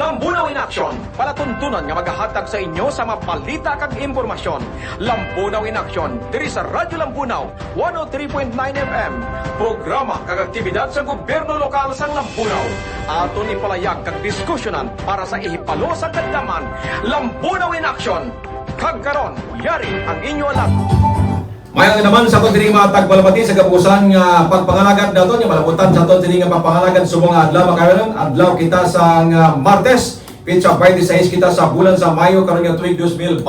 Lambunaw in Action, palatuntunan nga maghahatag sa inyo sa mapalita kag impormasyon. Lambunaw in Action, diri sa Radyo Lambunaw, 103.9 FM. Programa kag aktibidad sa gobyerno lokal sa Lambunaw. Aton ipalayag kag diskusyonan para sa ihipalo sa kadlaman. Lambunaw in Action. Kag karon, yari ang inyo alam. Mayang naman sa aton diri mga tagbalabati sa kapusan nga pagpangalagad naton nga malabutan sa aton diri nga pagpangalagad subong adlaw makaron adlaw kita sa Martes pitsa 26 kita sa bulan sa Mayo karon nga tuig 2026.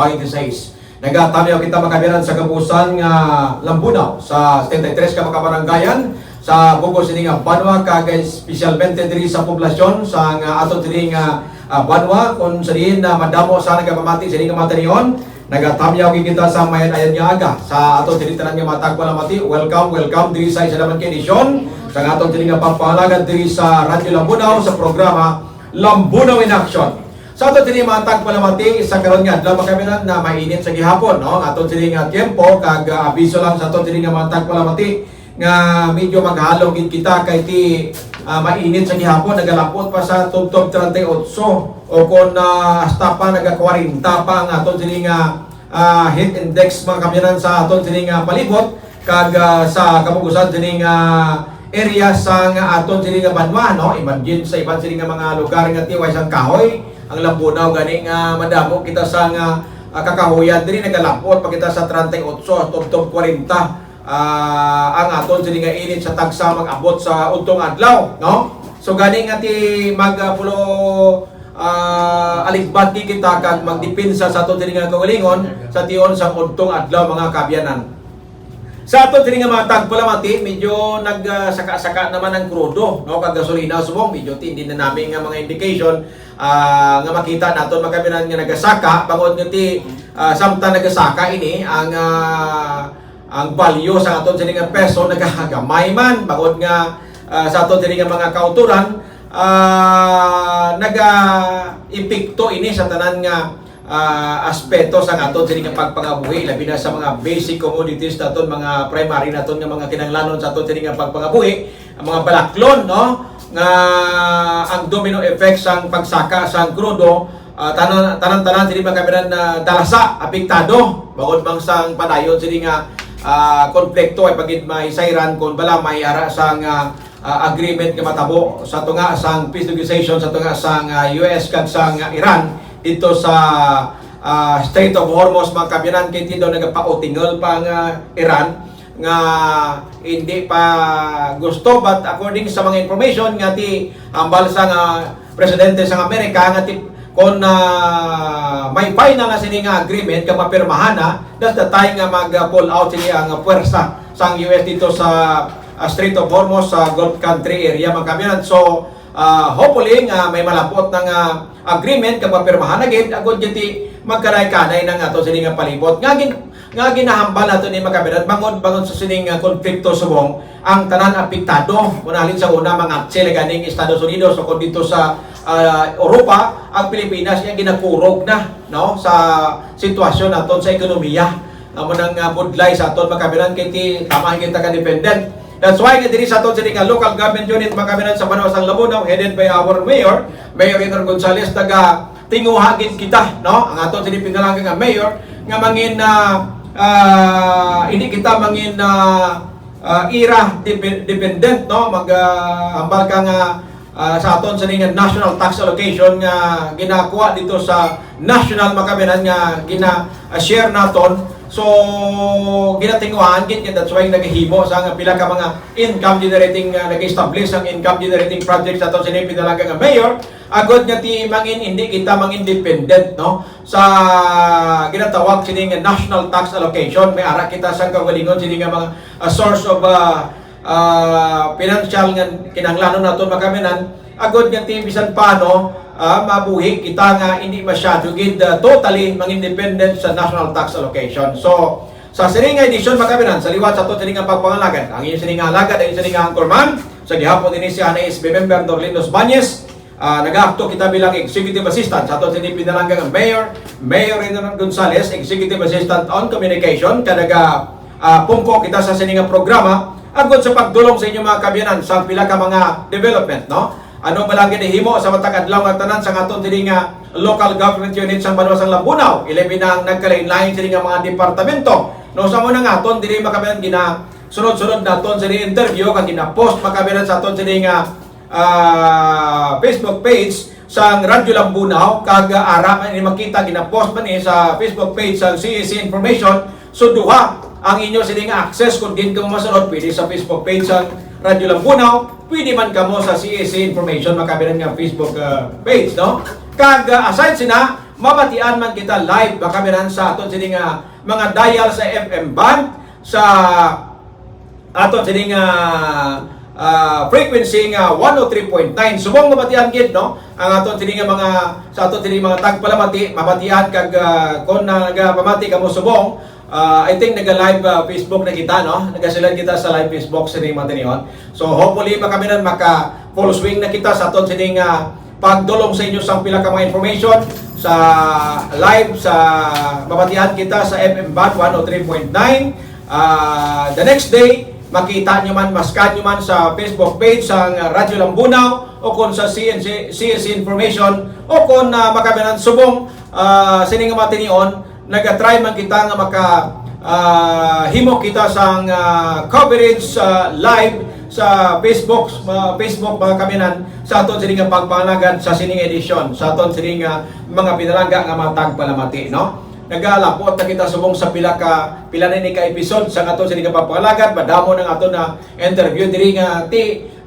Nagatanaw kita makabiran sa kapusan nga Lambunaw sa 73 ka makabaranggayan sa Bugos ini nga Banwa kag espesyalmente diri sa poblasyon sa aton diri nga Banwa kun sa diin na madamo sa nagapamati sa nga materion. Nagatamyaw kita sa mayan ayan nga aga sa aton diri tanan nga matagbalamati. Welcome diri sa isa naman kay edisyon sa aton diri nga pagpangalagad diri sa Radyo Lambunaw sa programa Lambunaw in Action. Sa aton diri matagbalamati sa karon nga adlaw makaminan na mainit sa gihapon no aton diri nga tiempo kag abiso lang sa aton diri nga matagbalamati nga medyo maghalong gid kita kay ti mainit sa gihapon nagalapot pa sa tubtob 38 o kung hasta pa naga-40 pa ang aton sini nga heat index mga kamyanan sa aton sini nga palibot kag sa kapugusan sini nga area sa nga aton sini nga Banwa no imagine sa iban sini nga mga lugar nga tiway sang kahoy ang Lambunaw gani nga madamo kita sa nga kakahoyan diri nagalapot pa kita sa 38 tubtob 40 ang aton sini nga init sa tagsa mag-abot sa untong adlaw no so gani nga ti magpulo aligbati kita kag magdepensa sa aton diri nga kaugalingon sa tion sa untong adlaw mga kabyanan. Sa aton diri nga mga tagpalamati medyo nagsaka-saka naman ang krudo no kag gasolina subong medyo tindi na namin nga mga indication nga makita naton mga kabyanan nga nagasaka bangod nga ti samtang nagasaka ini ang value sa aton diri nga peso nagagamay man bangod nga sa aton diri nga mga kauturan naga-epekto ini sa tanan nga aspeto sa aton sini nga pagpangabuhi labi na sa mga basic commodities naton mga primary naton nga mga kinahanglanon sa aton sini nga pagpangabuhi ang mga balaklon no nga ang domino effect sang pagsaka sang krudo tanan sini magkabiran na dalasa apektado bangod mang sang padayon sini nga konflikto ay pagid maisayran kon bala may ara sang agreement nga matabo sa tunga sang peace negotiation sa tunga sang US kag sang Iran dito sa Strait of Hormuz mga kabyanan kay tindo nagapautingol pa nga Iran nga hindi pa gusto but according sa mga information nga ti ambal sang presidente sang Amerika nga ti kon may final na sini nga agreement nga mapirmahan na that's the time nga mag-pull out sini ang puwersa sang US dito sa Strait of Hormuz sa Gulf country area mga kabyanan. So hopefully may malapot ng agreement kag mapirmahan na gid agud giti magkanay-kanay nang ato sini nga palibot nga ginahambal nato ni mga kabyanan bangon sa sining konflikto subong ang tanan apektado unalin sa una mga tsile ganing Estados Unidos o dito sa Europa ang Pilipinas nga ginakurog na no sa sitwasyon naton sa ekonomiya amo nang budlay sa aton mga kabyanan kay ti tama kita ka dependent. That's why diri sa aton sini nga local government unit mga kabyanan sa Banwa sang Lambunaw headed by our Mayor Edgar Gonzales taga tinguha gid kita no ang aton sini pinalanggang nga mayor nga mangin hindi kita mangin era dependent no hambal ka nga sa aton sini nga national tax allocation nga ginakuha dito sa national mga kabyanan nga gina-share naton. So ginatinguhan gid that's why naghimo sa nga pila ka mga income generating nag-establish ang income generating projects sa aton sini pinalanggang nga mayor agod nga ti mangin hindi kita mangin dependent no sa ginatawag sini nga national tax allocation may ara kita sa kaugalingon sini nga mga source of financial nga kinahanglanon naton makaminan agod nga ti bisan paano mabuhi kita nga hindi masyado gid totally mang-independent sa national tax allocation. So sa sininga edisyon makabinan sa liwat sa aton sininga pagpangalagad ang inyong sininga alagad ang sininga anchorman sa gihapon dinhi si ANASB member Dorlinos Bañez nag-aakto kita bilang executive assistant sa aton sininga pinalanggang Mayor Edgar Gonzales executive assistant on communication kadaga pungko kita sa sininga programa agod sa pagdulong sa inyong mga kabyanan sa pila ka mga development no ano balagi ni himo sa matag adlaw nga tanan sa aton diri nga local government unit sa Banwa sang Lambunaw. Ilabi na ang nagkalain-lain sa nga mga departamento. No sa mo na nga aton diri makabilan gina sunod-sunod naton sa interview kag gina-post makabilan sa aton sa nga Facebook page sa Radyo Lambunaw kag ara ni makita gina-post man ni sa Facebook page sa CEC Information. So duha ang inyo sila nga access kung din ka masunod pwede sa Facebook page sa Radyo Lambunaw, pwede man kamo sa CEC Information makabilan nga Facebook page, no? Kag aside sina mabatian man kita live makabilan sa aton sila nga mga dial sa FM band sa aton sila nga frequency nga 103.9. Subong mabatian gid, no? Ang aton sila nga mga sa aton sila mga tagpalamati mabatian kag kon nagapamati kamo subong. I think nag-live Facebook na kita, no? Nag-select kita sa live Facebook sa mga tiniyon. So hopefully makaminan maka-full swing na kita sa aton sining pagdulong sa inyo sa pila ka mga information sa live sa mabatian kita sa FM Band 103.9. The next day, makita nyo man, maskan nyo man sa Facebook page sa Radyo Lambunaw o kung sa CEC Information o kung makaminan subong sining mga tiniyon. Nag-try man kita nga himo kita sa coverage live sa Facebook mga kaminan sa aton sining pagpangalagan sa sining edition sa aton sining mga pinalangga nga matag palamati, no? Nagalapot na kita subong sa pila na ni ka episode sa aton sining pagpangalagan madamo ng aton na interview diri nga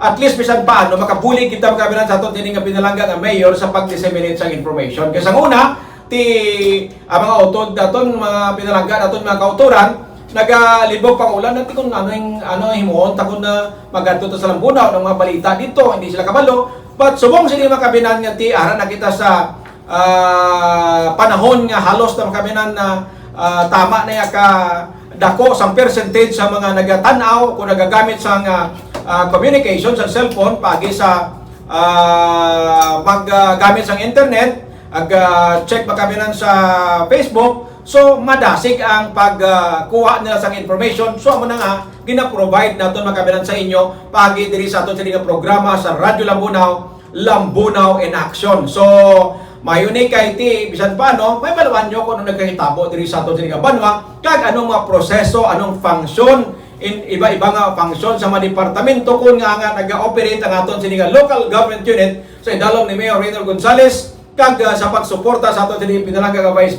at least bisan paano makabuli kita mga kaminan sa aton sining pinalangga nga mayor sa pag-disseminate sa information. Kasi ang una mga utod daton mga pinalangga daton mga kauturan nagalibog pang ulan natin kung ano himuon takon na magadto sa Lambunaw ng mga balita dito hindi sila kabalo but subong sila makabinan nga ara na kita sa panahon nga halos na makabinan na tama na ka dako sa percentage sa mga nagatanaw kung nagagamit sa communication sa cellphone pagi sa maggamit sa internet check makabinan sa Facebook. So madasig ang pagkuha nila sa information. So amo na nga gina-provide naton makabinan sa inyo pagi diri sa aton nga programa sa Radyo Lambunaw, Lambunaw in Action. So mayuni kay bisan pa no may balawan nyo kung ano nagkahitabo diri sa aton nga banwa kag anong mga proseso, anong function iba-iba nga function sa mga departamento kung nga naga-operate ang aton nga local government unit sa idalom ni Mayor Raynor Gonzales kag sa pagsuporta sa aton sining pinalangga nga Vice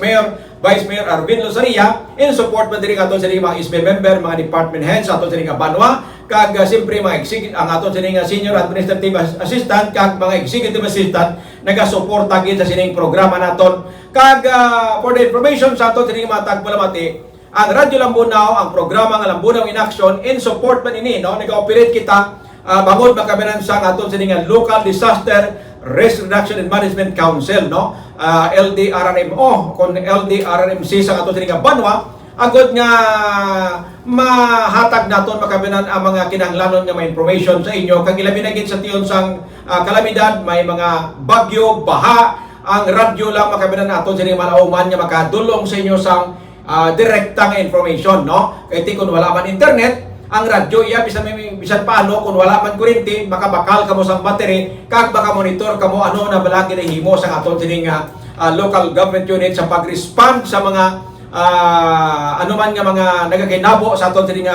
Mayor Arvin Losaria in support man diri aton sining mga ISBE member, mga department heads sa aton sining Banwa kag siyempre mga ang aton sining senior administrative assistant kag mga executive assistant nagasuporta gid sa sining programa naton kag for the information sa aton sining mga tagpalamati ang Radyo Lambunaw ang programa nga Lambunaw in Action in support man ini, no? Nag-operate kita bangod makabinan sa aton sining local disaster Risk Reduction and Management Council, no? LDRRMO kon LDRRMC sa aton sining Banwa agud nga mahatag naton makabinan ang mga kinahanglanon nga may information sa inyo kag ilabi na gid sa tiyon sang kalamidad may mga bagyo, baha ang radyo lang makabinan naton sining malauman nga makadulong sa inyo sang direkta nga information, no? Kay kung wala man internet ang radyo iya bisan paano kung wala man kuryente makabakal kamo sang battery kag baka monitor kamo ano na balagi na himo sa aton sining local government unit sa pag-respond sa mga ano man nga mga nagakinabo sa aton sining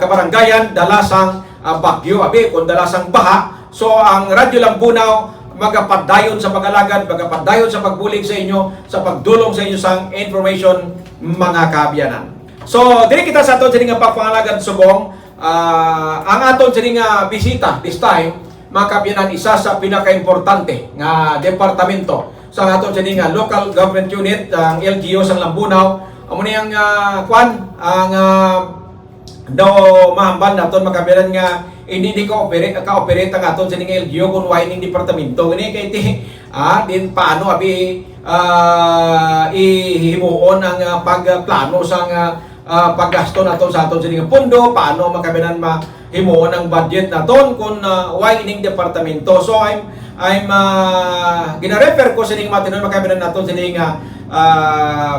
kabaranggayan dalasang bagyo abi kung dalasang baha. So ang Radyo Lambunaw magapadayon sa pag-alagad, magapadayon sa pagbulig sa inyo, sa pagdulong sa inyo sang information mga kaabyanan. So, dili kita sa aton sining pagpangalagad subong ang aton sining bisita this time mga kaabyanan isa sa pinaka-importante nga departamento sa aton sining local government unit ang LGU sa Lambunaw. Amo ni ang ang daw mahamban naton mga kaabyanan nga hindi ka-operate ang aton sining LGU kung wining departamento ini kay din paano abi ihimuon ang pagplano sang paggasto naton sa aton sining pondo paano makabinan mahimuon ang budget naton kung wining departamento. So I'm gina-refer ko sining matinon makabinan naton sining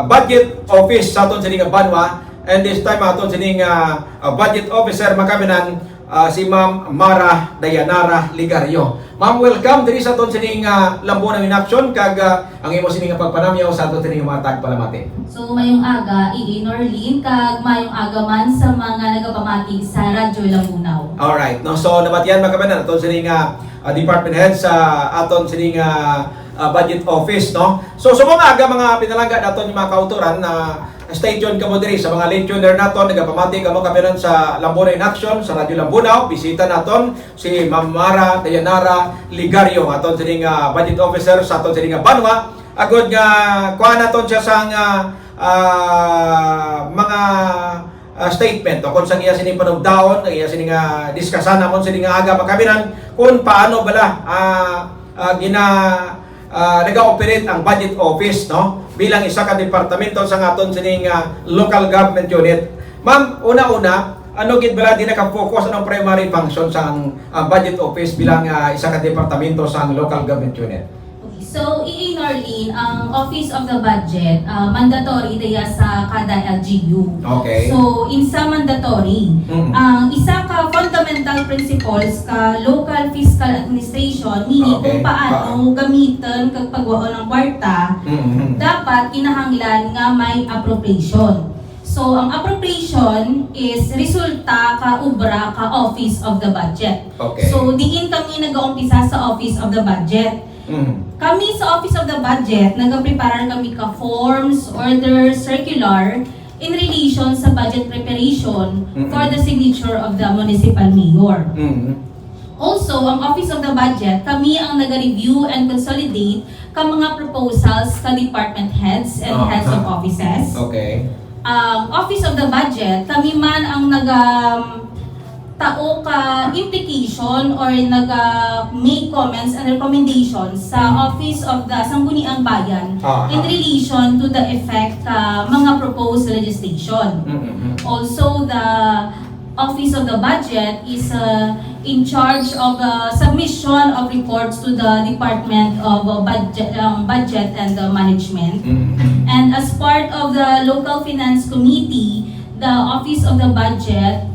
budget office sa aton sining Banwa and this time aton sining budget officer makabinan si Ma'am Mara Dayanara Ligario. Ma'am, welcome diri sa aton sining Lambunaw in Action kag ang imo sining pagpanamyaw sa aton sining mga tagpalamati. So mayong aga i-Norlin kag mayong aga man sa mga nagapamati sa Radyo Lambunaw. Alright, no, so nabatian makabanan aton sining department head sa aton sining budget office, no. So mga aga mga pinalangga naton yung mga kauturan na stay tuned kamo diri sa mga late tuner naton nagapamati kamo kapiran sa Lambunaw in Action sa Radyo Lambunaw. Bisita naton si Ma'am Mara Dayanara Ligario aton sining budget officer sa aton sining Banwa. Agod nga kuha naton siya sa mga statement o kung sa iya sining panugdaon, iya sining diskasan namon sining aga makabinan kung paano bala nag-operate ang budget office, no, bilang isa ka departamento sa aton sining local government unit. Ma'am, una-una, ano gid bala di naka-focus anong primary function sa budget office bilang isa ka departamento sa local government unit? So, i-Norlin, ang Office of the Budget, mandatory diya sa kada LGU. Okay. So, insa mandatory. Ang isa ka fundamental principles ka local fiscal administration, meaning Okay. kung paano gamiton kag pagwaon ng kwarta, dapat kinahanglan nga may appropriation. So, ang appropriation is resulta ka ubra ka Office of the Budget. Okay. So, diin kami nag-uumpisa sa Office of the Budget. Kami sa Office of the Budget, nag-prepare kami ka forms, orders, circular in relation sa budget preparation for the signature of the municipal mayor. Also, ang Office of the Budget, kami ang nag-review and consolidate ka mga proposals ka department heads and heads of offices. Okay. Office of the Budget, kami man ang tao ka implication or make comments and recommendations sa Office of the Sangguniang Bayan in relation to the effect mga proposed legislation. Also, the Office of the Budget is in charge of submission of reports to the Department of Budget and Management. And as part of the Local Finance Committee, the Office of the Budget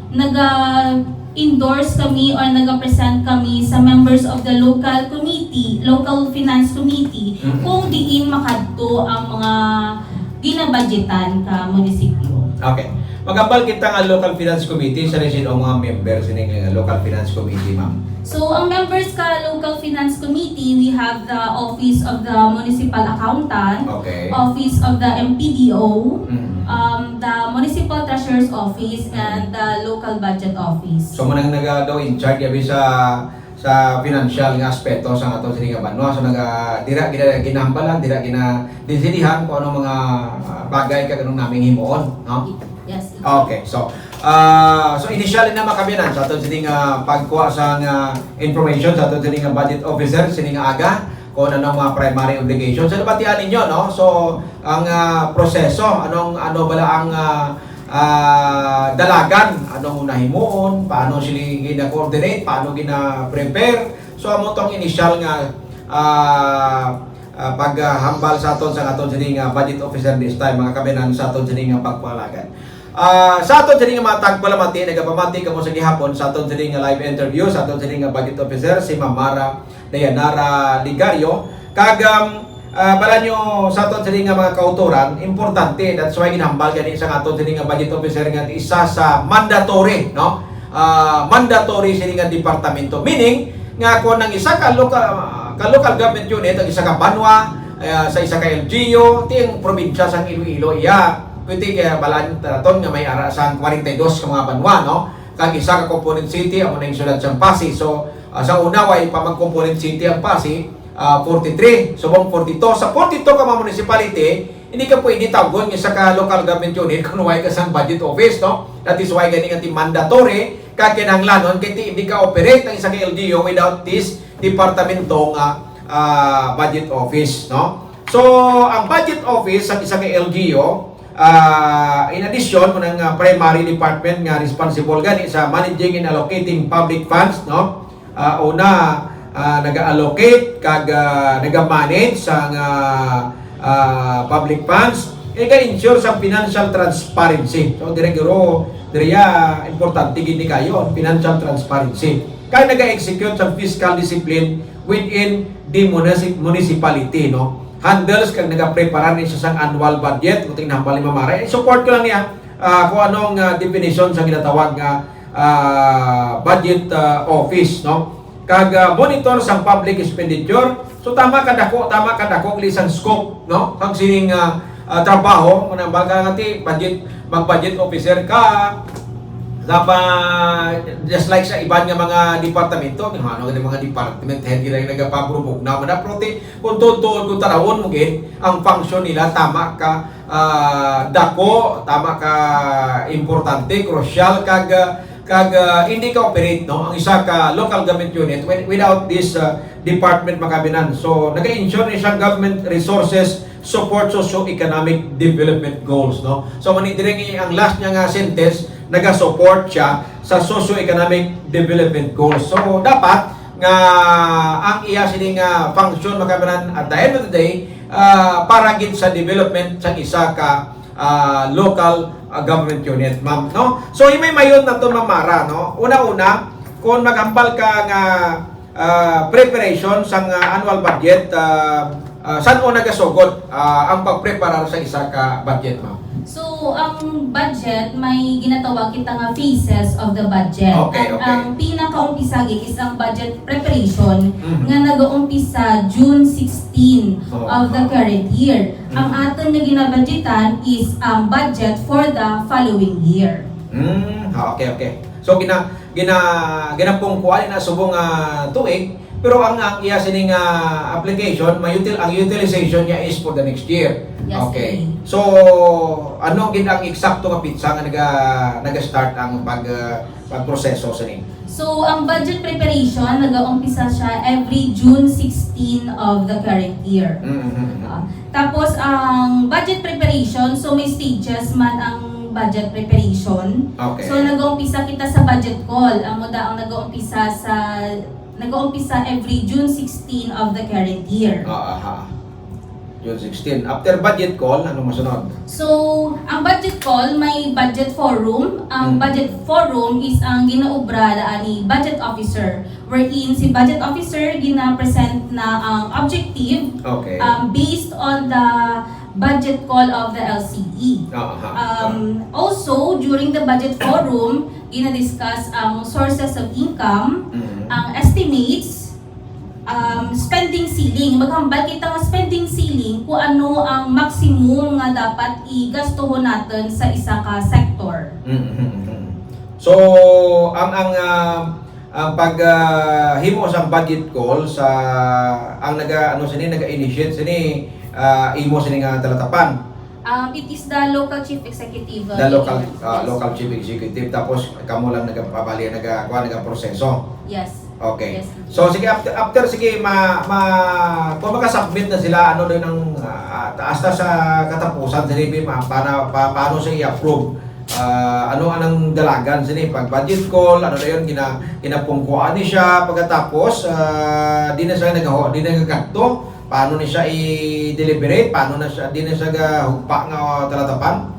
nag-endorse kami or nag-present kami sa members of the local committee, local finance committee, kung diin makadto ang mga ginabudgetan ka munisipyo. Okay. Magambal kita nga local finance committee sa rin o mga members ng local finance committee, ma'am. So, ang members ka local finance committee, we have the Office of the Municipal Accountant, Okay. Office of the MPDO, the Municipal Treasurer's Office, and the Local Budget Office. So manang daw in charge gabi sa financial nga aspeto sa ato sining Banwa. So dira ginahambalan, dira dinsidihan kung anong mga bagay kag anong naming himuon, no? Yes. Okay. So initially na makabinan sa ato sining pagkuha sa information sa ato sining budget officer sining aga kung anong mga primary obligations. So nabatian ninyo, no? So ang proseso ano bala ang dalagan, anong unahimuon, paano sila gina-coordinate, paano gina-prepare. So amo tong initial nga paghambal sa aton sining budget officer this time, mga kabinan sa aton sining pagpalagan. Sa aton sining mga tagpalamati, nagapamati kamo sa gihapon sa aton sining live interview sa aton sining budget officer si Ma'am Mara Dayanara Ligario. Kag bala nyo sa aton sining mga kauturan, importante, that's why ginhambal gani sa aton sining budget officer nga isa sa mandatory, no? Mandatory sining departamento, meaning nga kung nang isa ka local government unit, ang isa ka Banwa, sa isa ka LGU, tiyang probinsya sa Iloilo, pwede kaya balan taton nga may ara sa 42 ka mga Banwa, no? Kag isa ka component city, amo na yung sulad sa Pasig. So sa una way pa mag-component city ang Pasig, 43, subong 42. Sa 42 ka mga municipality, hindi ka pwede tagon nga sa ka local government unit kung way ka sa budget office, no? That is why gani nga mandatory ka kinahanglanon kay hindi ka operate ang isang LGU without this departamentong budget office, no? So ang budget office sa isang LGU, in addition mo ng primary department nga responsible gani sa managing and allocating public funds, no? Una naga-allocate kag naga-manage sa public funds, ensure sa financial transparency. So dire guro Diriya, importante gini kayo, financial transparency. Kaya nag-execute sa fiscal discipline within the municipality, no? Handles kag nagaprepara ni sa annual budget, kung tingnan pa lima mara. Support ko lang niya kung anong definition sa ginatawag nga budget office, no? Kag monitor sa public expenditure. So tama kadako lisang scope, no? Kag sining trabaho mo nang baga ngati budget officer ka dapat just like sa iban nga mga departamento, ano nga mga department head gila yung nagapaprobog na manaprote kung tutuon kung tarawon mo ang function nila tama ka dako, tama ka importante, crucial kag hindi ka operate, no, ang isa ka local government unit without this department makabinan. So nag-ensure ni siyang government resources support socio-economic development goals, no. So manidiring ang last niya nga sentence naga-support siya sa socio-economic development goals. So dapat nga ang iya sining function makabinan at the end of the day para gid sa development sa isa ka local government unit, ma'am, no? So may mayon na to mamara, no? Una-una, kung magambal ka nga preparation sa annual budget, saan mo nagasugod ang pagpreparar sa isa ka budget, ma'am? So, ang budget, may ginatawag kita nga phases of the budget. Okay, At okay. ang pinaka-umpisa is ang budget preparation nga nag-uumpisa June 16 of the current year. Ang aton nga ginabudgetan is ang budget for the following year. Okay. So ginapungkuan na subong tuig, pero ang iya sining application, ang utilization niya is for the next year. Yes, Okay. So ano gid ang eksakto nga pitsa nga naga-start ang pagproseso sa ning? So, ang budget preparation, nag-uumpisa siya every June 16 of the current year. Tapos, ang budget preparation, so may stages man ang budget preparation. Okay. So, nag-uumpisa kita sa budget call. Ang muda ang nag-uumpisa every June 16 of the current year. June 16. After budget call, ano masunod? So, ang budget call, may budget forum. Ang budget forum is ang ginaobra ni budget officer. Wherein si budget officer gina-present na ang objective Okay. Based on the budget call of the LCE. Also, during the budget forum, gina-discuss ang sources of income, ang estimates, spending ceiling. Maghambal kita nga spending ceiling kung ano ang maximum nga dapat igastuhon natin sa isa ka sector. So, ang paghimo sa budget call sa ang naga-initiate sini imo sini nga talatapan. It is the local chief executive. The local chief executive, tapos kamo lang nagpabali proseso. Yes. Okay. Yes. So sige, after sige kung makasubmit na sila ano din ang hasta sa katapusan sini paano siya i-approve, ano anang dalagan sini pag budget call, ano na yun ginapungkuan ni siya pagkatapos di na nagagadto, paano ni siya i-deliberate, paano na siya di na siya hugpa nga talatapan.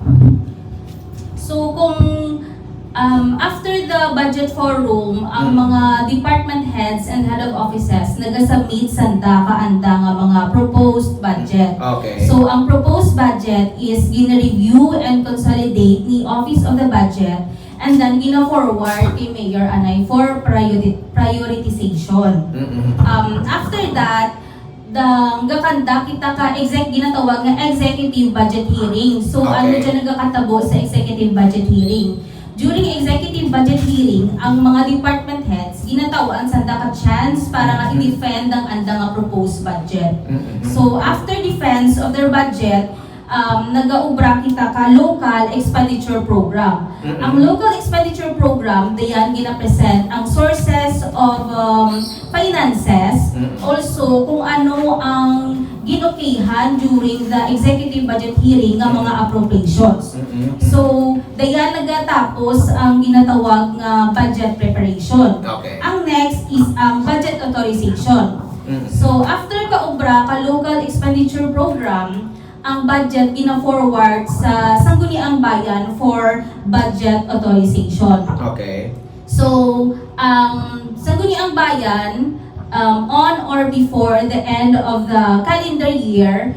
So kung after the budget forum, ang mga department heads and head of offices nagasubmit sanda kaanda nga mga proposed budget. Okay. So ang proposed budget is gina-review and consolidate ni Office of the Budget and then gina-forward kay Mayor Anay for prioritization. After that, gakanda kita ka ginatawag nga executive budget hearing. So ano Okay. dyan nagakatabo sa executive budget hearing? During executive budget hearing, ang mga department heads ginatawaan sa ka chance para nga i-defend ang andang proposed budget. So after defense of their budget, nagaubra kita ka local expenditure program. Ang local expenditure program, diyan gina-present ang sources of finances, also kung ano ang ginokihan during the executive budget hearing ng mga appropriations. So, diyan nagatapos ang ginatawag nga budget preparation. Okay. Ang next is ang budget authorization. So, after kaubra ka local expenditure program, ang budget gina-forward sa Sangguniang Bayan for budget authorization. Okay. So, Sangguniang Bayan, on or before the end of the calendar year,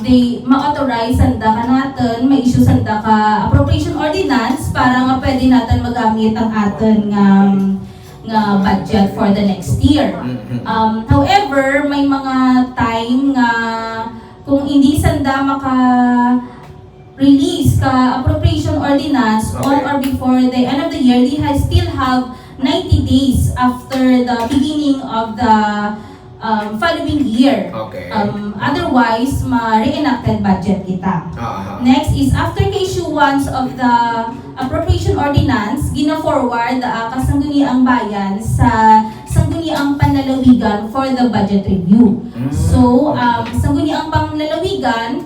they ma-authorize sanda ka natin, ma-issue sanda ka appropriation ordinance para nga pwede natin magamit ang atin nga budget for the next year. However, may mga time nga kung hindi sanda maka-release ka appropriation ordinance on or before the end of the year, they still have 90 days after the beginning of the following year. Okay. Otherwise, ma-reenacted budget kita. Next is after issuance of the appropriation ordinance, gina-forward the Kasangguniang Bayan sa Sangguniang Panlalawigan for the budget review. So, Sangguniang Panlalawigan,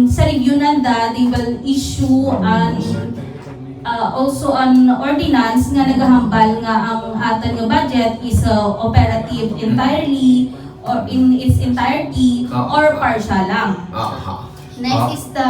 sa review nanda, they will issue also an ordinance nga nagahambal nga ang aton nga budget is operative entirely or in its entirety or partial lang. Next is the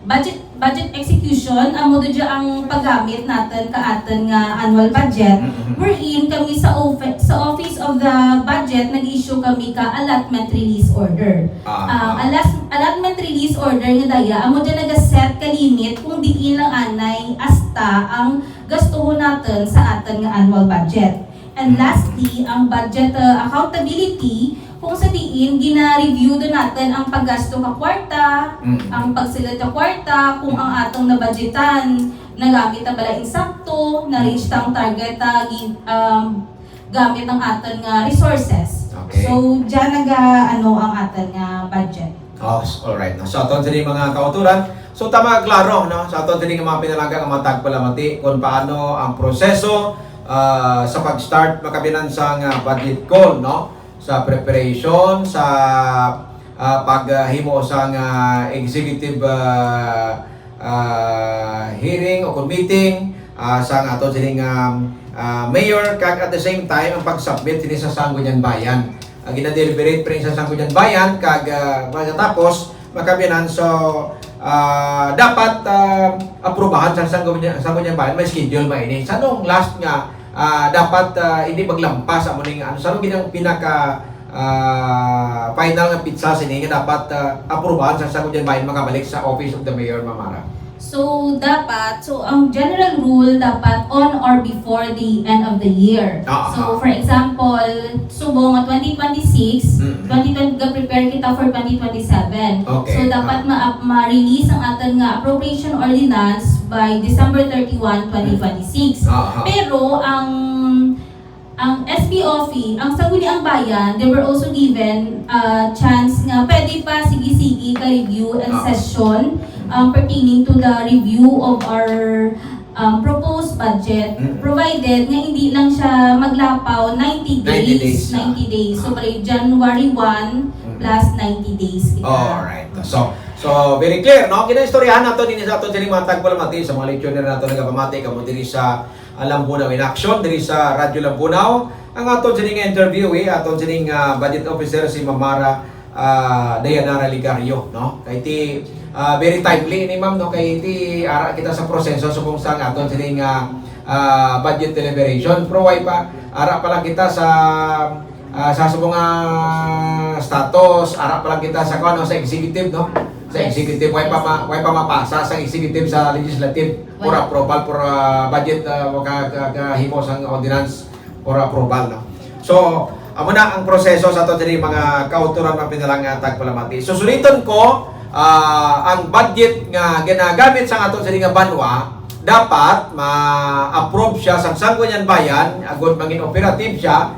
budget execution. Amo do ang paggamit natin kaatan nga annual budget wherein kami sa office of the budget nag-issue kami ka allotment release order. Allotment release order nga daya amo dyan nag-set ka limit kung diin lang anay hasta ang gastuhon natin sa atin nga annual budget. And lastly, ang budget accountability, kung sa diin, gina-review doon natin ang paggasto ka kwarta, ang pagsilat ka kwarta, kung ang atong nabudgetan, nagamit na bala insakto, na-reach tang target gamit ang aton nga resources. Okay. So, dyan ang aton nga budget. Alright. So, aton sila mga kauturan. So, tama, klaro, no? Sa aton sila mga pinalaga ang mga tagpalamati kung paano ang proseso sa pag-start makabilansang budget call, no? Sa preparation, sa paghimo sa executive hearing o meeting sa aton siling mayor kag at the same time ang pag-submit sini sa Sangguniang Bayan. Gina-deliberate pa rin sa Sangguniang Bayan kag pagkatapos makabinan so dapat aprobahan sa Sangguniang Bayan may schedule ba ini. Sa nung last nga dapat hindi maglampas amo ning ano sa ginang pinaka final nga pizza sini nga dapat aprobahan sa Sangguniang Bayan makabalik sa office of the mayor, Mamara. So, ang general rule dapat on or before the end of the year. So, for example, subong 2026, 2020 prepare kita for 2027. Okay. So, dapat ma-release ang ating nga appropriation ordinance by December 31, 2026. Pero, ang SBOFE, ang Sangguniang Bayan, they were also given a chance nga pwede pa sige-sige ka-review and session pertaining to the review of our proposed budget, provided nga hindi lang siya maglapaw 90 days. 90 days. So, January 1 plus 90 days. Alright. So, very clear, no? Kinaistoryahan nato din sa aton sining mga tagpalamati sa mga leksyoner nato nagapamati kamo diri sa Lambunaw in Action, diri sa Radyo Lambunaw. Ang aton sining interview aton sining budget officer si Mamara Dayanara Ligario, no? Kay ti very timely ni ma'am, no? Kay ti ara kita sa proseso subong sa aton sining budget deliberation. Pro way pa ara pa lang kita sa subong status, ara pa lang kita sa kuno sa executive, no? Sa executive way pa mapasa sa executive sa legislative for approval for budget himo sang ordinance for approval, no? So amo na ang proseso sa ato diri mga kauturan mga pinalang tagpalamati. Susuliton ko ang budget nga ginagamit sa ato diri nga banwa dapat ma-approve siya sa Sangguniang Bayan agud mangin operative siya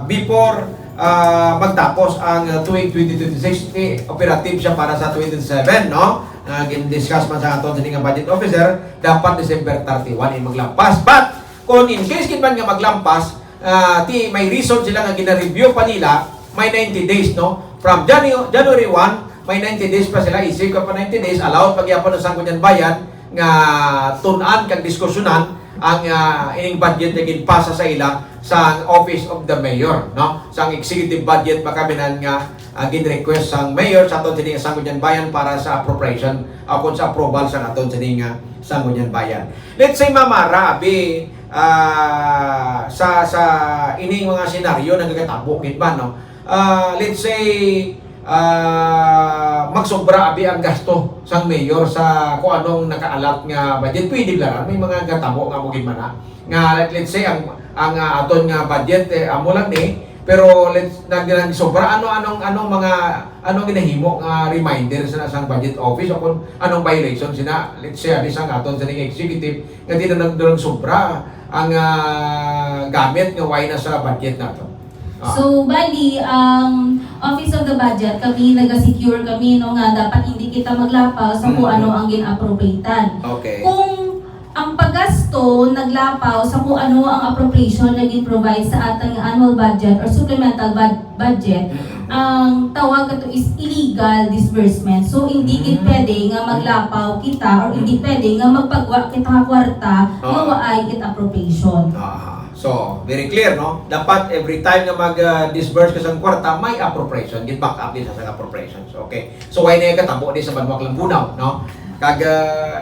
before magtapos ang tuig 2026 operative siya para sa 2027, no? Gin-discuss man sa aton sa budget officer dapat December 31 maglampas. But kung in case man nga maglampas may reason sila nga gina-review pa nila may 90 days, no? From January 1 may 90 days pa sila isip ka pa 90 days allowed pagyapon sa Sangguniang Bayan nga tun-an kag diskusyonan ang ining budget na ginpasa sa ila sa Office of the Mayor, no? Sa executive budget makabinan nga gin-request sang mayor sa aton sining Sangguniang Bayan para sa appropriation kung sa approval sa aton sining Sangguniang Bayan. Let's say mamara abi sa ining mga senaryo na nagatabok gid ba, no? Let's say magsobra abi ang gasto sang mayor sa kung anong nakaalat nga budget, pwede lang may mga gatabo nga mo gid man nga let's say ang aton nga budget amo lang ni pero nagsobra anong ginahimo nga reminder sa sang budget office o kung anong violation sina let's say abi sang aton sa executive nga di na sobra ang gamit nga way na sa budget nato. So, bali, ang Office of the Budget, kami nag-secure kami no nga dapat hindi kita maglapaw sa kung ano ang gin-appropriatan. Okay. Kung ang paggasto naglapaw sa kung ano ang appropriation na gin-provide sa atang annual budget or supplemental budget, ang tawag ito is illegal disbursement. So, hindi gid pwede nga maglapaw kita or hindi pwede nga magpagwa kita kwarta nga waay it appropriation. So, very clear, no? Dapat every time na mag-disburse ka sa kwarta, may appropriation. Get-back up din sa appropriations. Okay? So, why na yung katabo din sa Banwak Lambunaw, no?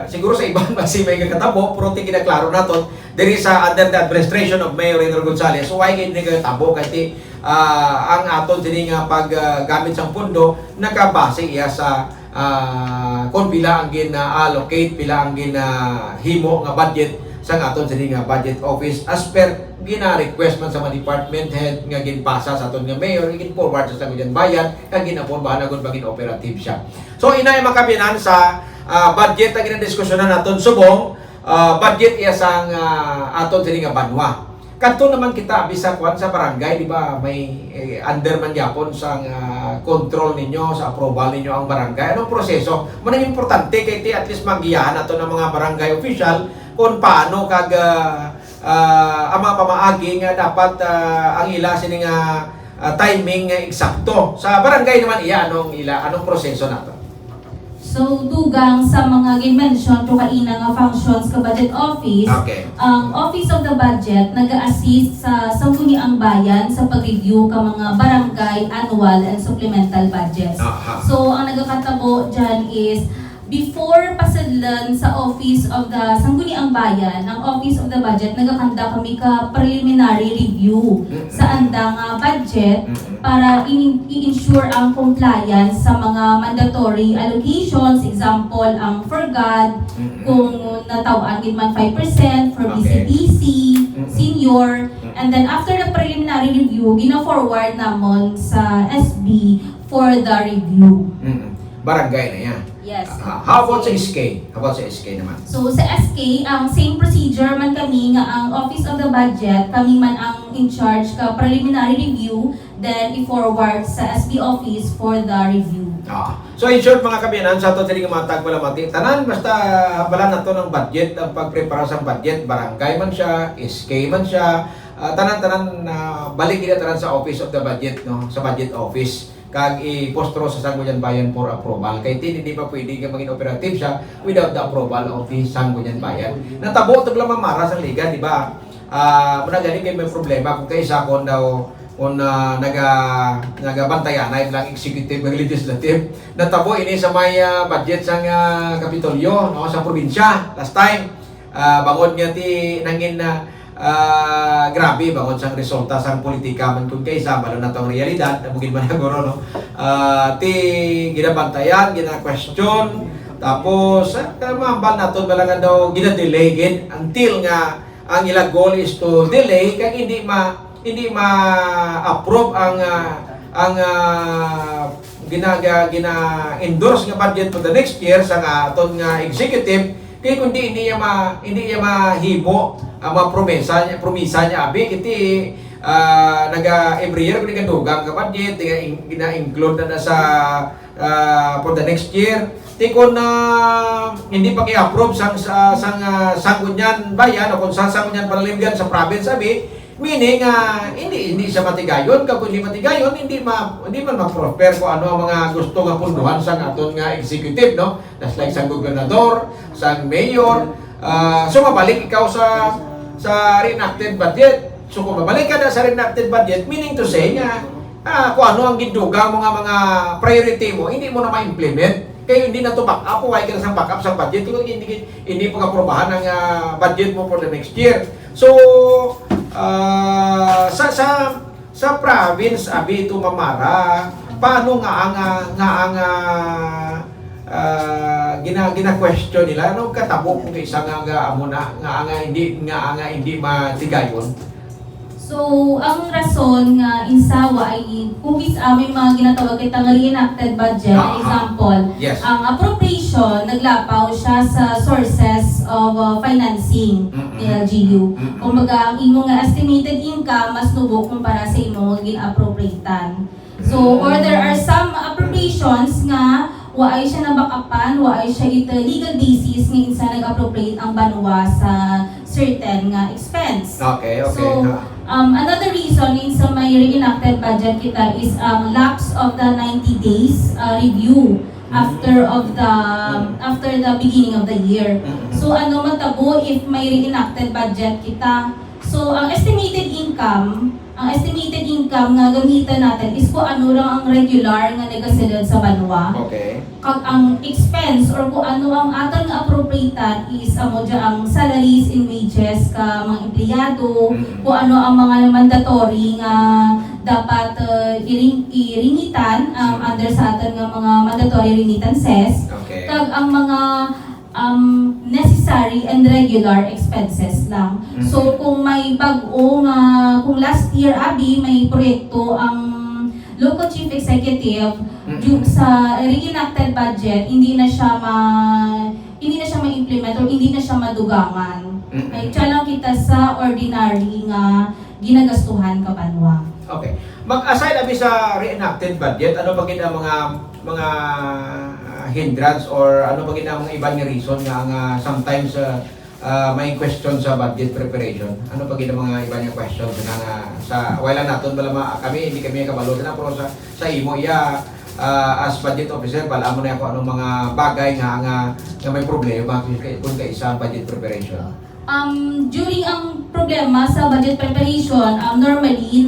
Siguro sa ibang basi may katabo, pero tingin na klaro natin, there is under the administration of Mayor Enro Gonzales. So, why hindi katabo? Kasi ang aton din nga paggamit sa pundo, nakabase iya sa kung pila ang gina-allocate, pila ang gina-himo nga budget sa aton sa nga budget office as per gina-request man sa mga department head nga ginpasa sa aton nga mayor, gin-forward sa Sangguniang Bayan, nga ginaporbahan na kung baging operative siya. So, inay makabinan sa budget na ginadiskusyonan naton subong, budget iya sang aton sa nga banwa. Kadto naman kita bisa kwan sa barangay, di ba? May under man yapon sa control ninyo, sa approval ninyo ang barangay. Anong proseso? Manang importante kay at least magiyahan nato ng mga barangay official kung paano ang mga pamaagi nga dapat ang ila sining timing nga eksakto. Sa barangay naman iya anong proseso nato? So, dugang sa mga gin-mention to kaina nga functions ka budget office, Okay. ang Office of the Budget nag-assist sa Sangguniang Bayan sa pag-review ka mga barangay, annual, and supplemental budgets. Aha. So, ang nagkakatabo dyan is before pasadlan sa Office of the Sangguniang Bayan, ang Office of the Budget nagakanda kami ka preliminary review sa andang budget para i-ensure ang compliance sa mga mandatory allocations, example ang FORGAD, kung natawaan gid man 5% for Okay. BCTC, senior, and then after the preliminary review, gina-forward namon sa SB for the review. Barangay na yan. Yes. How about sa SK? How about sa SK naman? So sa SK, ang same procedure man kami nga ang Office of the Budget, kami man ang in charge ka preliminary review, then i-forward sa SB office for the review. So in short mga kabiyanan, sa ito sining mga tagpalamati, tanan basta bala na to ng budget, ang pagprepara sa budget, barangay man siya, SK man siya, tanan-tanan balik ila tanan sa Office of the Budget, no, sa budget office kag i-postro sa Sangguniang Bayan for approval. Kay hindi pa pwede ka maging operative siya without the approval of the Sangguniang Bayan. Natabo ito lang mamara sa liga, di ba? Muna galing kayo may problema kung kayo sa kung daw kung nagabantayan ay lang executive ng legislative. Natabo ini sa may budget sang Kapitolyo, no, sa probinsya last time. Bangod nga ti nangin na grabe bangon sang resulta sang politika man kun kaysa balo na tong realidad na mugin man nagoro, no. Ti ginabantayan, gina-question, tapos mambal naton balangan daw gina-delay gid until nga ang ila goal is to delay kag hindi ma-approve ang gina-endorse nga budget for the next year sa aton nga executive kay kundi hindi niya mahimo ang mga promisa niya abi kiti every year kung dugang ka budget gina-include na sa for the next year tikon na hindi pa i-approve sang Sangguniang Bayan o kung sa Sangguniang Panlibgan sa province abi meaning hindi siya matigayon kung hindi matigayon hindi man ma-prosper kung ano ang mga gusto nga punduhan sa aton nga executive, no, that's like sang gobernador, sang mayor. So mabalik ikaw sa sa reenacted budget. So kung babalik ka na sa reenacted budget, meaning to say nga, kung ano ang giduga mo nga mga priority mo, hindi mo na ma-implement. Kaya hindi na to back up, huwag ka na sa back up sa budget. Hindi pa kaprobahan ang budget mo for the next year. So, sa province, abi ito mamara, paano gina-question nila ano katabo kung isa nga amo na hindi matigayon. So, ang rason nga insawa ay kung may mga ginatawag kita nga reenacted budget, example, Yes. ang appropriation naglapaw siya sa sources of financing ni LGU. Kumbaga, ang imong nga estimated income mas nubo kumpara sa imong gin-appropriatan. So, or there are some appropriations nga waay siya nabakapan, waay siya ito legal basis nga insa nag-appropriate ang banwa sa certain nga expense. Okay. So, another reason in sa may reenacted budget kita is lapse of the 90 days review after the beginning of the year. So ano matabo if may reenacted budget kita. So ang estimated income nga gamitan natin is kung ano lang ang regular nga nagasilid sa banwa. Okay. Kag ang expense or kung ano ang aton nga appropriatan is amo dya ang salaries and wages ka mga empleyado, kung ano ang mga mandatory nga dapat iringitan under sa aton nga mga mandatory remittances. Okay. Kag ang mga necessary and regular expenses lang. So kung may bag-o nga, kung last year abi may proyekto ang local chief executive yung sa reenacted budget hindi na siya ma-implement or hindi na siya madugangan. Ay siya lang kita sa ordinary nga ginagastuhan ka banwa. Okay. Mag-aside abi sa reenacted budget, ano ba gina mga hindrance or ano ba gina mga ibang reason nga sometimes may question sa budget preparation? Ano ba gina mga ibang questions na sa wala naton bala hindi kami kabalo na pero sa imo as budget officer bala mo na ako anong mga bagay nga may problema kung kaisa budget preparation. During ang problema sa budget preparation, normally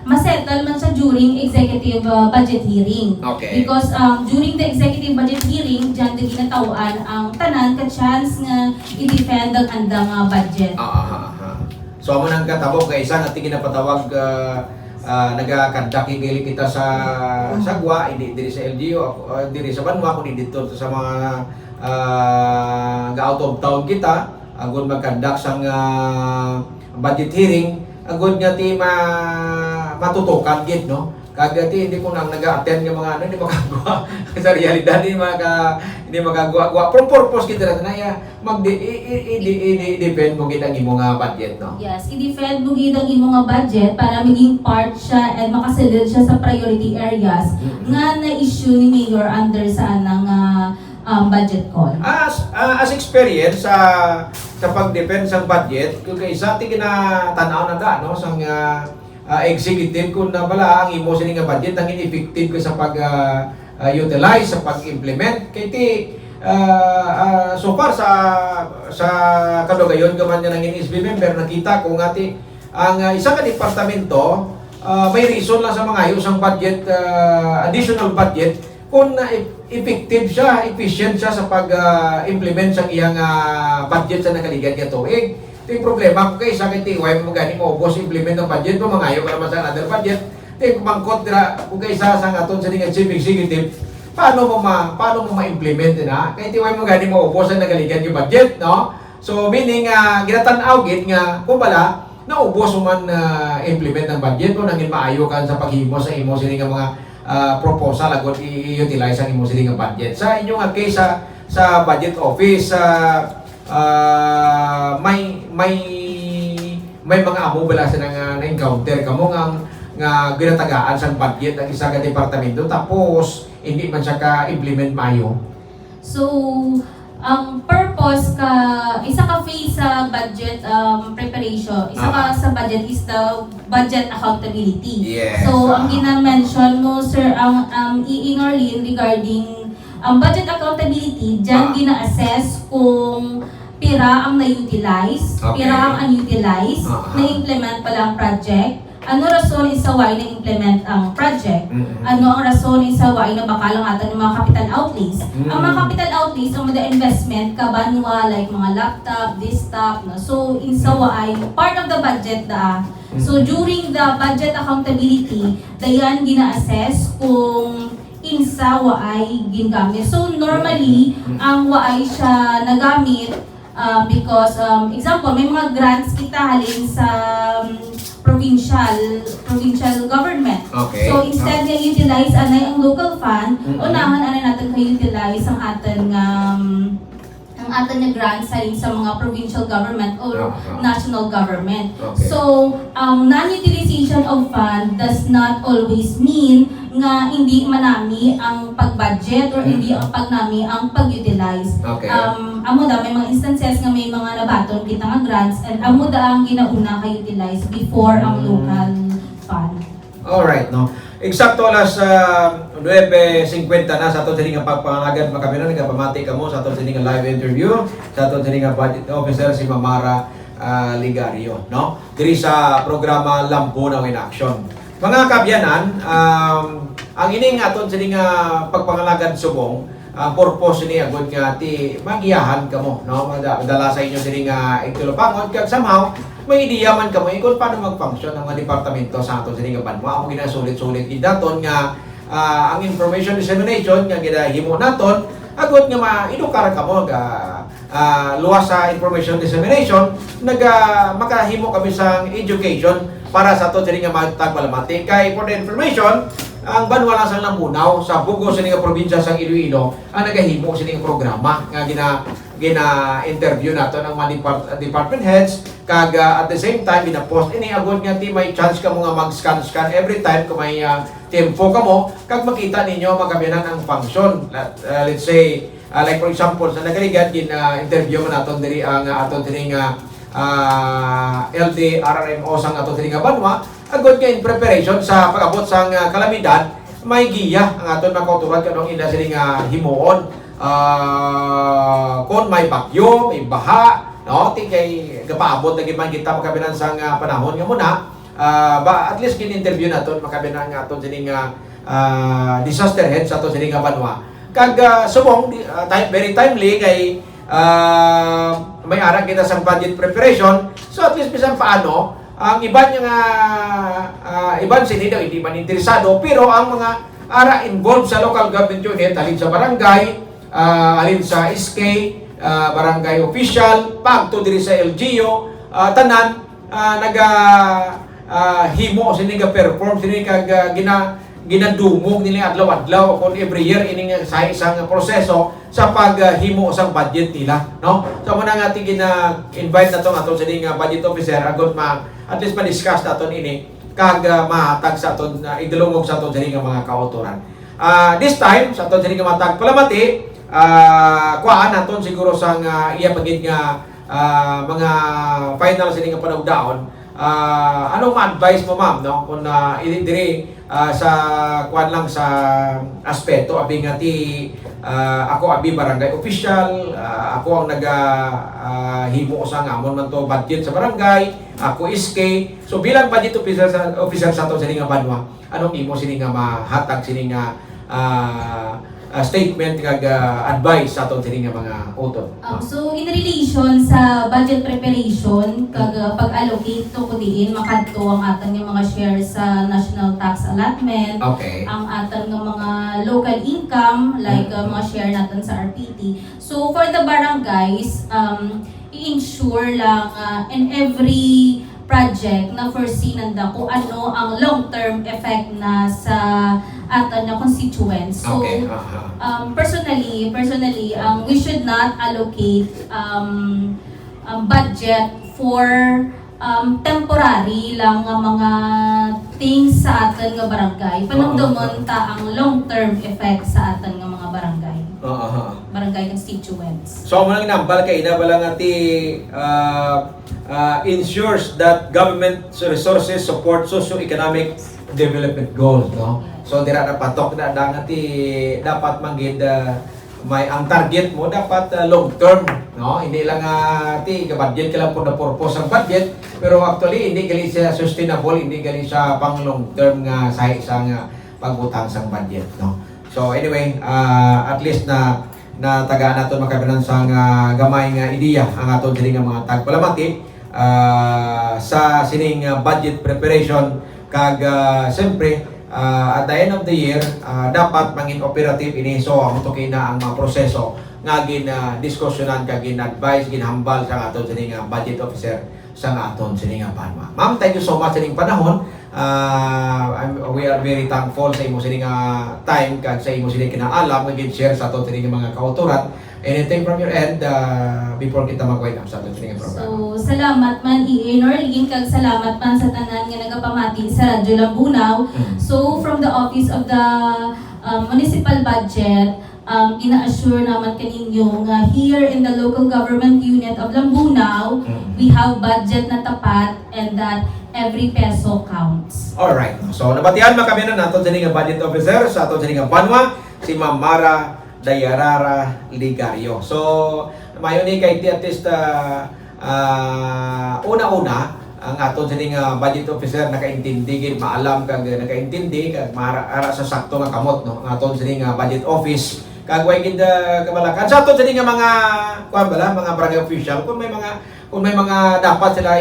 masettle man siya during executive budget hearing. Okay. Because during the executive budget hearing, dyan na ginatawaan ang tanan ka chance nga i-defend ang andang budget. So amo nang katabo kay isa nga ginapatawag nagakandaki gali kita sa sagwa, hindi diri sa LGU, diri sa banwa kundi dito sa mga out of town kita agud magkandak sang budget hearing agud nga ti matutukan gid no kagati hindi ko nang naga-attend ng mga hindi makagawa sa realidad hindi makagawa from purpose kita na ya depend mo gid ang imong budget no. Yes, i-defend mo gid ang imong budget para maging part siya and makasilid siya sa priority areas nga na-issue ni Mayor under sa anang budget call. As experience sa pag-defend sa budget, kung isa ti kinatanaw na no sang executive kung na bala ang imo sini nga budget ang ineffective ko sa pag-utilize sa pag-implement kay ti so far sa kadugayon gaman nga nangin SB member nakita ko nga ti ang isa ka departamento may reason lang sa mga ayos ang budget additional budget kung effective siya, efficient siya sa pag-implement sa iyang budget sa nakaligad nga tuig. Ito yung problema ko kay sa akin tiwai mo gani mo boss implement ng budget mo mangayo ka naman sa another budget. Ito yung kumangkot kung kay sa aton sa ning chief executive paano mo ma-implement na kay tiwai mo gani mo boss ang nakaligad yung budget no. So meaning ginatan-aw gid nga kung bala naubos mo man implement ng budget mo nangin maayo kan sa paghimo sa imo sini nga mga proposal agad i-utilize ang imo sini nga budget. Sa inyong case sa budget office may mga amo bala sa na-encounter kamo nga ginatagaan sa budget ng isa ka departamento tapos hindi man siya ka-implement mayo. So, ang purpose isa ka phase sa budget preparation, isa ka sa budget is the budget accountability. Yes. So, ang gina-mention mo, sir, ang i-Norlin regarding budget accountability, dyan gina-assess kung pira ang na-utilize, Okay. pira ang unutilize, na-implement pa lang project, ano rason isaway na implement ang project, ano ang rason isaway na bakalang atan ng mga capital outlays. Ang mga capital outlays, ang mga investment, kabanwa, like mga laptop, desktop, no? So, insaway, part of the budget da. So, during the budget accountability, dayan gina-assess kung insa waay gingamit. So normally, ang waay siya nagamit because, example, may mga grants kita halin sa provincial government. Okay. So instead nga utilize anay ang local fund, unahan anay natin ka-utilize ang atin nga grants halin sa mga provincial government or national government. Okay. So, non-utilization of fund does not always mean nga hindi manami ang pag-budget or hindi ang pagnami ang pag-utilize. Okay. Amo da may mga instances nga may mga nabaton kita nga grants and amo da ang ginauna ka-utilize before ang local fund. Alright, no. Eksakto alas 9:50 na sa aton sining pagpangalagan makabina nagapamati kamo sa aton sining live interview sa aton sining budget officer si Mamara Ligario, no? Diri sa programa Lampunaw in Action. Mga kabyanan, ang ining aton sining pagpangalagan subong, ang purpose ni agud nga ti magiyahan kamo, no? Madala sa inyo sining igtulupangon kag somehow may ideya man kamo kung paano mag-function ang mga departamento sa aton sining banwa. Ako ginasulit-sulit daton nga ang information dissemination nga ginahimo naton agud nga maedukar kamo ga luwas sa information dissemination makahimo kami sa education para sa aton sining magtagbalamati kay for the information ang banwa lang sa Lampunaw sa bugo sining probinsya sa Iloilo ang nagahimo sining programa nga gina-interview nato ng mga department heads kag at the same time gina-post ini agud nga ti may chance ka mga mag-scan every time kung may tempo kamo kag makita ninyo magabinan ang function. Let's say like for example sa nagaligad gina-interview man naton diri ang aton tining LD RRMO sang aton tining banwa agud nga in preparation sa pag-abot sang kalamidad may giya ang aton makauturan kanong ina sining himuon. Kung may bagyo, may baha, no, kay gapaabot na man kita makabinan sang panahon nga muna, at least kin-interview naton makabinan nga aton sining disaster head sa aton sining banwa. Kag subong very timely kay may ara kita sang budget preparation, so at least bisan paano ang iban nga iban sini daw hindi man interesado pero ang mga ara involved sa local government unit alin sa barangay alin sa SK, barangay official, pagto diri sa LGU, tanan himo sini ga perform sini kag ginadumog nila adlaw-adlaw kon every year ining sa isang proseso sa paghimo sang budget nila, no? So muna nga ti gina-invite nato aton sining budget officer agon at least ma-discuss naton ini kag mahatag sa aton idulungog sa aton sining mga kauturan. This time sa aton sining matag palamati kuhaan naton siguro sang iya pagid nga mga final sining nga panugdaon. Anong ma-advise mo ma'am no kung diri sa kuan lang sa aspeto abi nga ti ako abi barangay official, ako ang himo sa amon man to budget sa barangay, ako SK. So bilang budget officer sa aton sining nga banwa, anong imo sining nga mahatag sining nga statement kag advice sa aton sining mga utod. So in relation sa budget preparation kag pag-allocate to kudiin makadto ang aton nga mga share sa national tax allotment, Okay. ang aton nga mga local income like mga share natin sa RPT. So for the barangays, i-ensure lang in every project na foresee nanda kung ano ang long-term effect na sa aton na constituents. So, Okay. personally, we should not allocate budget for temporary lang nga mga things sa aton nga barangay. Panagdumon ta ang long-term effect sa aton nga mga barangay. Barangay constituents. So mo nang nambal kay ina bala nga ti ensures that government resources support socio-economic development goals, no? So dira na patok na nga ti dapat manggid ang target mo dapat long term, no? Hindi lang ti budget ka lang for the purpose ng budget, pero actually hindi gali siya sustainable, hindi gali siya pang long term nga sa isang pagutang sang budget, no? So anyway, at least na tagaan naton makabinan sang gamay nga ideya ang aton diri nga mga tagpalamati sa sining budget preparation kag siyempre at the end of the year dapat mangin operative ini so amo to kay na ang mga proseso nga diskusyonan kag advice ginhambal sa aton sining budget officer sa aton sining panwa. Ma'am, thank you so much sining panahon. We are very thankful sa imo sining time kag sa imo sining kinaalam nga gid-share sa aton sining mga kauturan. Anything from your end before kita mag-wind up sa aton sining program? So, salamat man EA Norlin, kag salamat man sa tanan nga nagapamati sa Radyo Lambunaw. So, from the Office of the Municipal Budget, ina-assure naman kaninyo nga here in the local government unit of Lambunaw, we have budget na tapat and that every peso counts. Alright. So, nabatian kami na natin sa nga budget officer sa aton sa nga Banwa, si Ma'am Mara Dayarara Ligario. So, mayon ni kay artist una-una ang aton sa nga budget officer nakaintindi gid maalam kag nakaintindi kag ara sa sakto nga kamot no ang aton sa nga budget office kag way gid kabalakan sa aton sa nga mga mga barangay official kung may mga dapat sila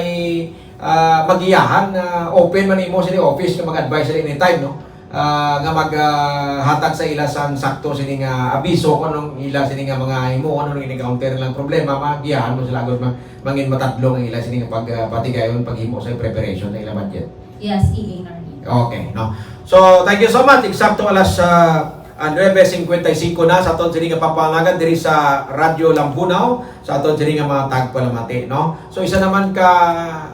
magiyahan open man imo sa office nga mag-advise sila anytime no nga maghatag sa ila sang sakto sini nga abiso kung anong ila sini nga mga imo anong ini-counter lang problema magiyahan mo sila agad mangin matadlong ang ila sini nga pagpatigayon paghimo sa preparation sa ila budget. Yes, EA Norlin. Okay, no. So, thank you so much. Eksakto alas 9:55 na sa aton sini nga papanagan diri sa Radyo Lambunaw sa aton sini nga mga tagpalamati, no. So, isa naman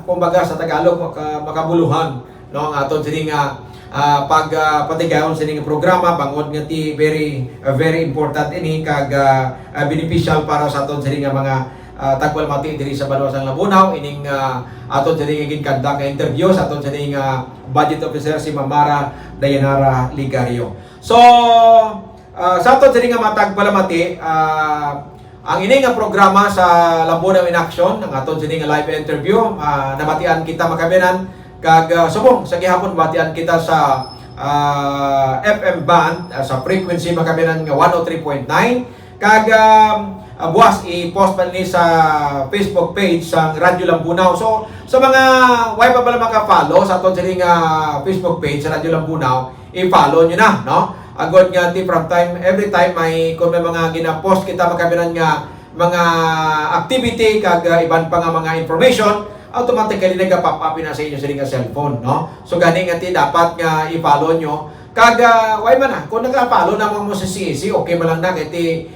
kumbaga sa Tagalog makabuluhan no ang aton sini nga pagpatigayon sa inyong programa bangod nga ti very important ini kag beneficial para sa aton sa inyong mga tagpalamati diri sa Banwa sang Lambunaw ining aton sa inyong ginkanda nga interview sa aton sa inyong budget officer si Ma'am Mara Dayanara Ligario. So sa aton sa inyong mga tagpalamati ang ining nga programa sa Lambunaw in Action ang aton sa inyong live interview nabatian kita makabinan kag subong sa gihapon batian kita sa FM band sa frequency makabinan nga 103.9 kag buwas i-post pa ni sa Facebook page sa Radyo Lambunaw. So sa mga way pa pala maka-follow sa aton sining Facebook page sa Radyo Lambunaw, i-follow niyo na no. Agod nga from time every time kung may mga gina-post kita makabinan nga mga activity kag iban pa nga mga information automatically nagka-pop up na sa inyo sa inyong cellphone, no? So gani nga ti dapat nga i-follow nyo. Kag why man kung naka-follow naman mo sa CEC, okay man lang na kay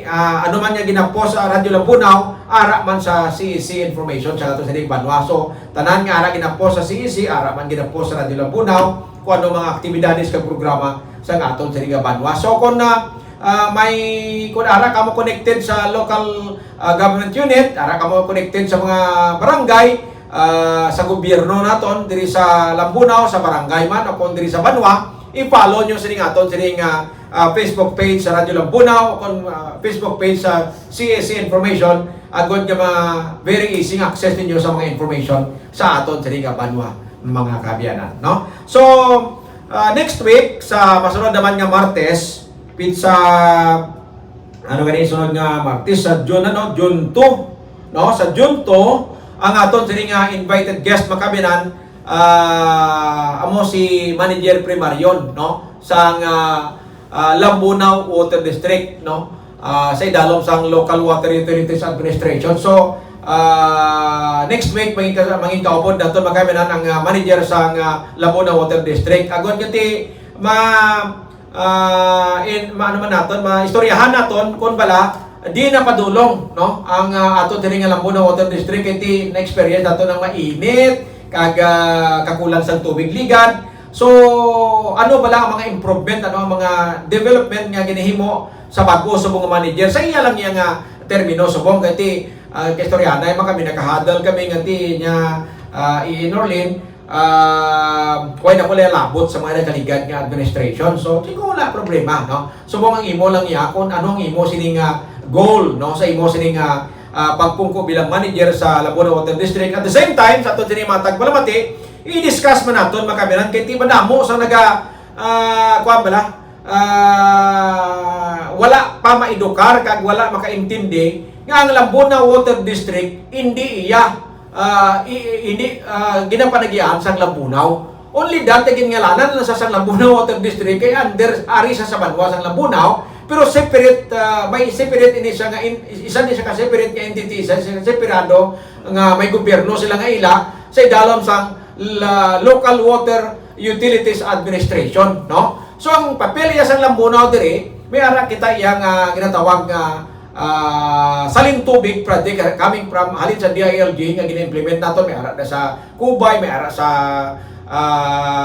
ano man nga gina-post sa Radyo Lambunaw, ara man sa CEC information sa ato sa Banwa. So tanan nga ara gina-post sa CEC, ara man gina-post sa Radyo Lambunaw kung ano mga aktibidades kag programa sa aton sa Banwa. So kung kung ara ka mo connected sa local government unit, ara ka mo connected sa mga barangay, sa gobyerno naton diri sa Lambunaw, sa barangay man o kung diri sa Banwa, i-follow nyo sining aton sining Facebook page sa Radyo Lambunaw o kung Facebook page sa CSC Information, agad nga very easy nga access ninyo sa mga information sa aton sining Banwa mga kabiyanan, no? So next week sa masunod naman nga Martes sa sunod nga Martes sa June 2 no sa June 2 ang aton sining invited guest makabinan amo si Manager Primarion no sa Lambunaw Water District no sa idalom sang Local Water Utilities Administration. So next week mangin kaupod naton makabinan ang manager sa Lambunaw Water District agod gati istoryahan naton kung bala di na padulong no ang ato diri nga Lambunaw Water District iti na experience nato nang mainit kag kakulang sa tubig ligad. So ano bala ang mga improvement, ano ang mga development nga ginihimo sa bago subong manager sa iya lang nga termino subong kay istoryahan ay kami nakahadal kami ngati nya i Norlin kuha na ko labot sa mga nakaligad nga administration. So, siguro wala problema, no? So, ang imo lang niya kung anong imo sining goal, no? Sa imo sining pagpungko bilang manager sa Laguna Water District. At the same time, sa ito sining matag palamati, i-discuss man natin makabinan kay tiba damo sa kuha bala, wala pa maedukar kag wala makaintindi nga ang Laguna Water District hindi ginapanagiyaan sa Lambunaw. Only dati gingalanan na sa Lambunaw Water District kay under ari sa Sabanwa sa Lambunaw, pero separate may separate ini siya nga isa ni siya ka separate nga entity, isa separado nga may gobyerno sila nga ila sa idalom sang Local Water Utilities Administration, no? So ang papel iya sa Lambunaw diri may ara kita iyang ginatawag nga Saling Tubig project coming from halin sa DILG nga gina-implement nato, may ara na sa Kubay, may ara sa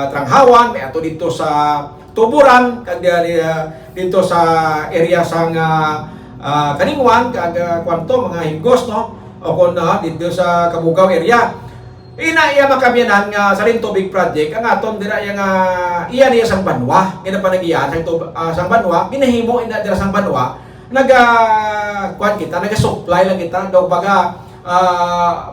Tranghawan, may ato dito sa Tuburan, kag dito sa area sang Kaningwan, kag kwanto mga Higos, no? O kun dito sa Kabugaw area. Iya makabyanan nga Saling Tubig project ang aton dira yang iya niya sang Banwa, ginapanagiyan sang Banwa, ginahimo ina dira sang Banwa, naga-supply lang kita daw baga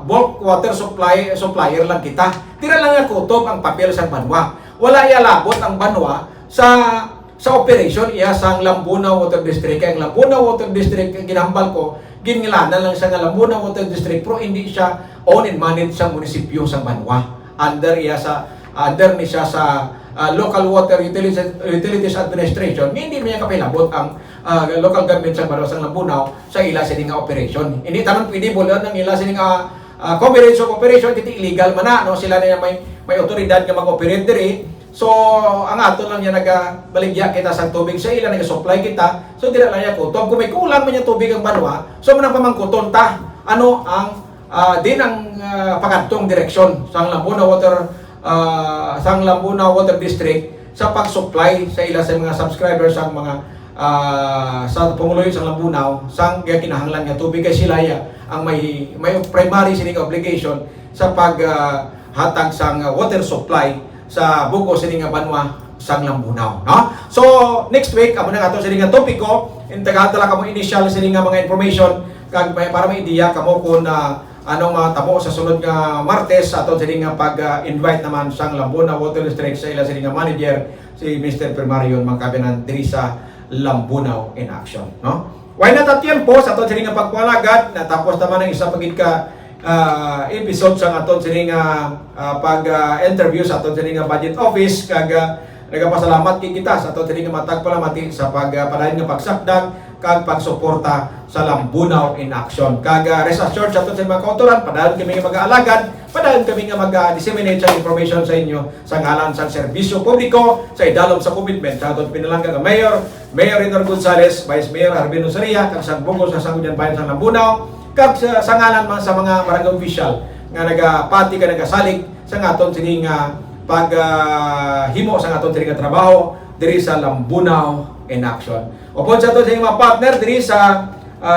bulk water supplier lang kita. Tira lang nga kutob ang papel sa Banwa. Wala ialabot ang Banwa sa operation iya sang Lambuna Water District. Kaya ang Lambuna Water District ang ginambal ko, gingilanan lang sa Lambuna Water District, pero hindi siya own and managed sa munisipyo sa Banwa. Under ni siya sa Local Water Utilities Administration. Hindi niya kapilabot ang local government sa Banwa sa Lambunaw sa ila sining operation. Hindi tanong pwede bulan ng ila sining coverage of operation, kiti illegal man na, no? Sila na may otoridad nga mag-operate diri. So ang ato lang niya nagabaligya kita sa tubig sa ila, naga-supply kita. So dira lang niya kutob kung may kulang man niya tubig ang Banwa, so manang pamangkuton ta ano ang din ang pagantong direksyon sa Lambuna Water District sa pag-supply sa ila sa mga subscribers sa mga sa Panguloy sa Lambunaw sang kinahanglan nga tubig kay sila ang may primary sining obligation sa paghatag sang water supply sa buko sining Banwa sang Lambunaw, no? So next week amo na ato sining topiko, intaghatala kamo initial sining mga information kag para may ideya kamo kung anong tabo sa sunod nga Martes aton sining pag-invite naman sang Lambuna Water District sa ila sining manager si Mr. Primarion Mangkabinan diri sa Lambunaw in action, no? Why not at yan po sa aton sining pagpalagad natapos naman ang isa pagid ka episode sa aton sining pag-interview sa aton sining budget office kag nagapasalamat kita sa aton sining matag palamati sa pagpadayon nga pagsakdag kag pagsuporta sa Lambunaw in action. Kag rest assured sa aton sining mga kautoran, padayon kami nga mag-aalagad, padayon kami nga mag-disseminate sa information sa inyo sa ngalan sa serbisyo publiko sa idalom sa commitment sa aton pinalangga nga Mayor Enor Gonzales, Vice Mayor Arvin Usaria, kag sa bungos sa Sangguniang Bayan sa Lambunaw, kag sa ngalan man sa mga barangay official nga nagapati ka nagasalig sa aton sining paghimo sa aton sining trabaho diri sa Lambunaw in action. Upon sa aton sining mga partner diri sa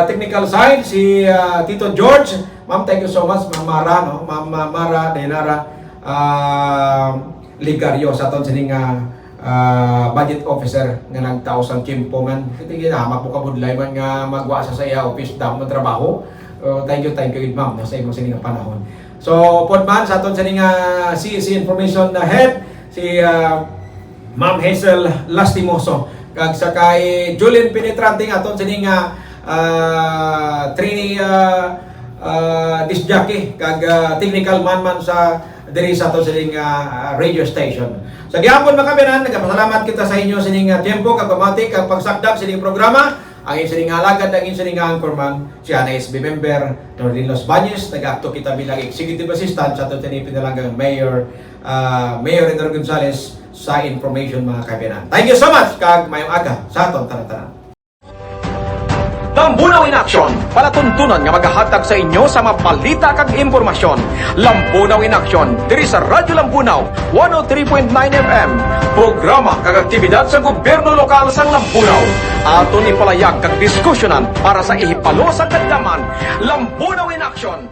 technical side si Tito George. Ma'am, thank you so much, Ma'am Mara, no? Ma'am Mara Dainara Ligario sa aton sining budget officer nga nagtao sang Kimpo man. Kiti hamak po kabudlay man nga magwa sa iya office damo ng trabaho. Thank you ma'am sa imong sining panahon. So pod man sa aton sining CEC information head si Ma'am Hazel Lastimoso kag sa kay Julian Penetrante aton sining trainee disc jockey kag technical man sa diri sa aton sining radio station. Sa gihapon makabinan, nagpasalamat kita sa inyo sining tempo kag pamati kag pagsakdag sining programa. Ang sining alagad ang sining anchorman si NSB member Nordin Los Bañez, nag-acto kita bilang executive assistant sa aton sining pinalanggang Mayor Enor Gonzales sa information mga kabinan. Thank you so much kag mayong aga sa aton tanan-tanan. Lambunaw in action, palatuntunan nga maghahatag sa inyo sa mapalita kag impormasyon. Lambunaw in action, diri sa Radyo Lambunaw, 103.9 FM. Programa kag aktibidad sa gobyerno lokal sa Lambunaw. Aton ipalayag kag diskusyonan para sa ihipalo sa kadlaman. Lambunaw in action.